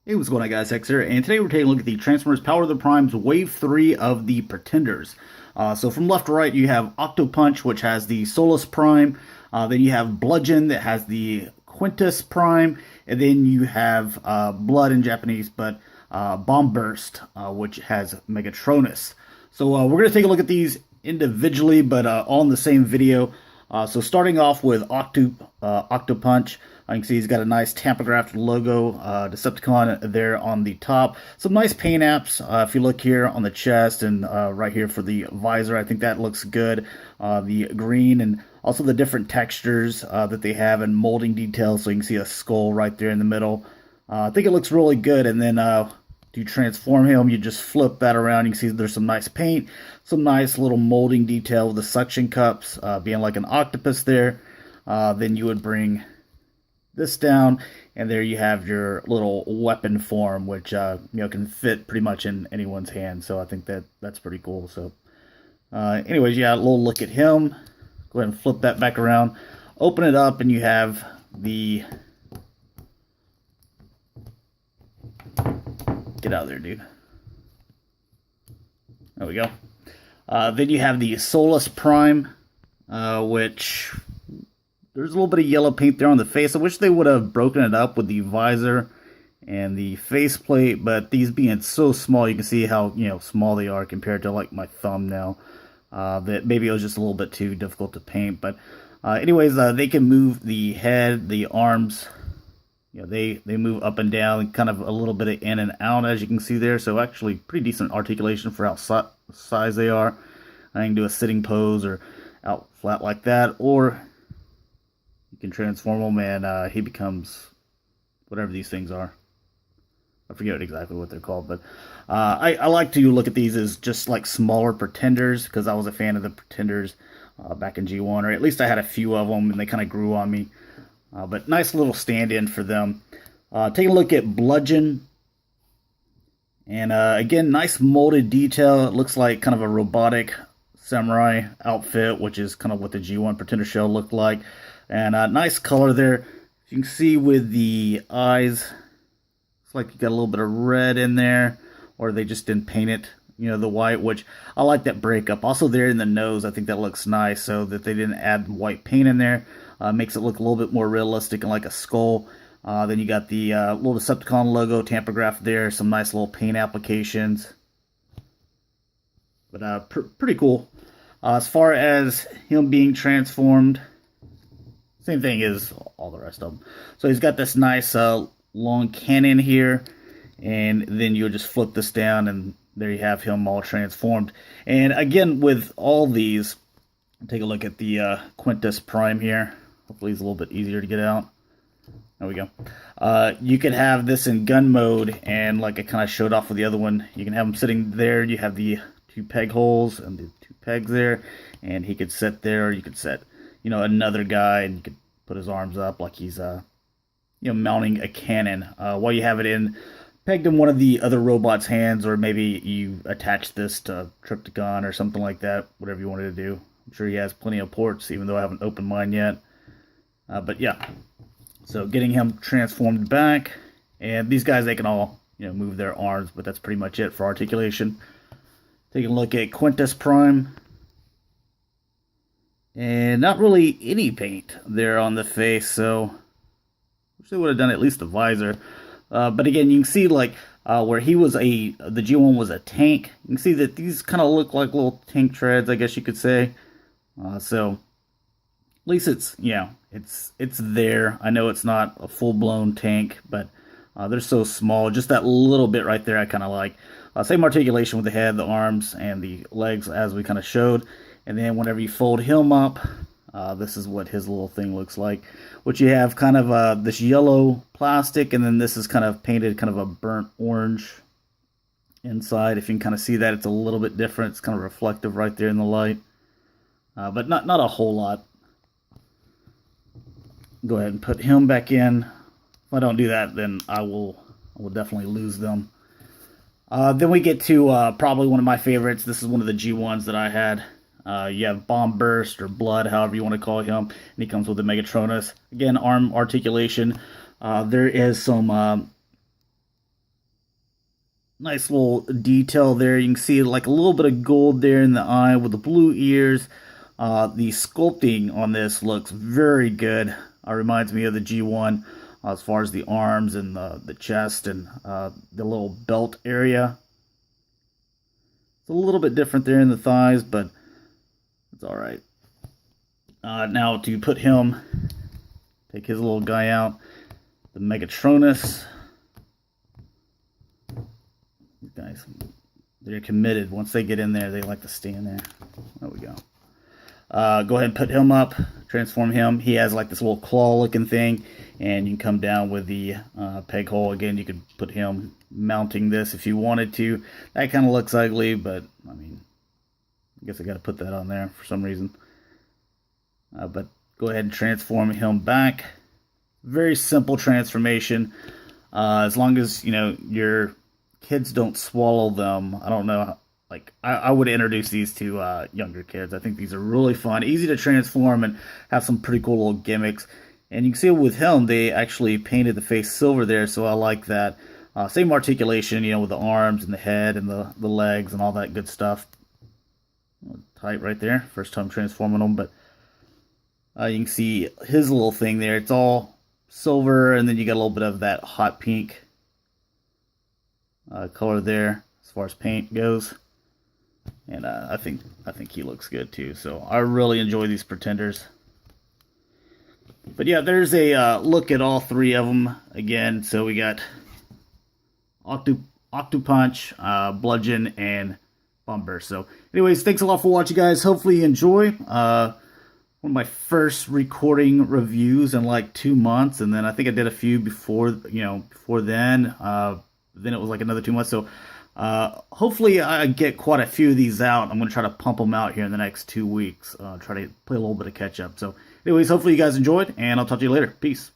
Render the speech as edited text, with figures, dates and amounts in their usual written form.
Hey, what's going on, guys? X here, and today we're taking a look at the Transformers Power of the Primes Wave 3 of the Pretenders. So from left to right, you have Octopunch, which has the Solus Prime. Then you have Bludgeon, that has the Quintus Prime. And then you have Blood in Japanese, but Bomb Burst, which has Megatronus. So we're going to take a look at these individually, but all in the same video. So starting off with Octopunch, you can see he's got a nice tampographed logo, Decepticon there on the top. Some nice paint apps. If you look here on the chest and right here for the visor, I think that looks good. The green and also the different textures that they have and molding details. So you can see a skull right there in the middle. I think it looks really good. And then to transform him, you just flip that around. You can see there's some nice paint, some nice little molding detail with the suction cups being like an octopus there. Then you would bring this down, and there you have your little weapon form, which can fit pretty much in anyone's hand. So I think that's pretty cool. So anyways, yeah, a little look at him. Go ahead and flip that back around, open it up, and you have the get out of there, dude. There we go. Then you have the Solus Prime, which there's a little bit of yellow paint there on the face. I wish they would have broken it up with the visor and the faceplate, but these being so small, you can see how small they are compared to like my thumb now. That maybe it was just a little bit too difficult to paint, but anyways, they can move the head, the arms. They move up and down, kind of a little bit of in and out, as you can see there. So actually, pretty decent articulation for how size they are. I can do a sitting pose or out flat like that, or you can transform him and he becomes whatever these things are. I forget exactly what they're called, but I like to look at these as just like smaller Pretenders, because I was a fan of the Pretenders back in G1, or at least I had a few of them, and they kind of grew on me. But nice little stand-in for them. Take a look at Bludgeon. And again, nice molded detail. It looks like kind of a robotic samurai outfit, which is kind of what the G1 Pretender shell looked like. And nice color there. You can see with the eyes, it's like you got a little bit of red in there, or they just didn't paint it, the white, which I like that breakup. Also there in the nose, I think that looks nice, so that they didn't add white paint in there. Makes it look a little bit more realistic and like a skull. Then you got the little Decepticon logo, tampograph there, some nice little paint applications. But pretty cool. As far as him being transformed, same thing as all the rest of them. So he's got this nice long cannon here, and then you'll just flip this down, and there you have him all transformed. And again, with all these, take a look at the Quintus Prime here. Hopefully he's a little bit easier to get out. There we go. You can have this in gun mode, and like I kind of showed off with the other one, you can have him sitting there. You have the two peg holes and the two pegs there, and he could sit there. Or you could set, another guy, and you could put his arms up like he's, mounting a cannon. While you have it in, pegged in one of the other robot's hands, or maybe you attach this to Triptychon or something like that, whatever you wanted to do. I'm sure he has plenty of ports, even though I haven't opened mine yet. But yeah, so getting him transformed back, and these guys, they can all move their arms, but that's pretty much it for articulation. Taking a look at Quintus Prime, and not really any paint there on the face, so wish they would have done at least the visor. But again, you can see like where he was the G1 was a tank. You can see that these kind of look like little tank treads, I guess you could say. So at least it's it's there. I know it's not a full-blown tank, but they're so small. Just that little bit right there I kind of like. Same articulation with the head, the arms, and the legs as we kind of showed. And then whenever you fold him up, this is what his little thing looks like. Which you have kind of this yellow plastic, and then this is kind of painted kind of a burnt orange inside. If you can kind of see that, it's a little bit different. It's kind of reflective right there in the light. But not a whole lot. Go ahead and put him back in. If I don't do that, then I will definitely lose them. Then we get to probably one of my favorites. This is one of the G1s that I had. You have Bomb Burst or Blood, however you want to call him, and he comes with the Megatronus. Again, arm articulation. There is some Nice little detail there. You can see like a little bit of gold there in the eye with the blue ears. The sculpting on this looks very good. Reminds me of the G1 as far as the arms and the chest and the little belt area. It's a little bit different there in the thighs, but it's all right. Now to put him, take his little guy out, the Megatronus. These guys, they're committed. Once they get in there, they like to stay in there. There we go. Go ahead and put him up, transform him. He has like this little claw looking thing, and you can come down with the peg hole. Again, you could put him mounting this if you wanted to. That kind of looks ugly, but I mean, I guess I got to put that on there for some reason. But go ahead and transform him back. Very simple transformation. As long as, you know, your kids don't swallow them. I don't know. Like, I would introduce these to younger kids. I think these are really fun, easy to transform, and have some pretty cool little gimmicks. And you can see with him, they actually painted the face silver there, so I like that. Same articulation, you know, with the arms and the head and the legs and all that good stuff. Tight right there. First time transforming them, but you can see his little thing there. It's all silver, and then you got a little bit of that hot pink color there as far as paint goes. And I think he looks good too. So I really enjoy these Pretenders. But yeah, there's a look at all three of them again. So we got Octopunch, Bludgeon, and Bomber. So anyways, thanks a lot for watching, guys. Hopefully you enjoy. One of my first recording reviews in like 2 months, and then I think I did a few before then. Then it was like another 2 months. So hopefully I get quite a few of these out. I'm going to try to pump them out here in the next 2 weeks. Try to play a little bit of catch up. So anyways, hopefully you guys enjoyed, and I'll talk to you later. Peace.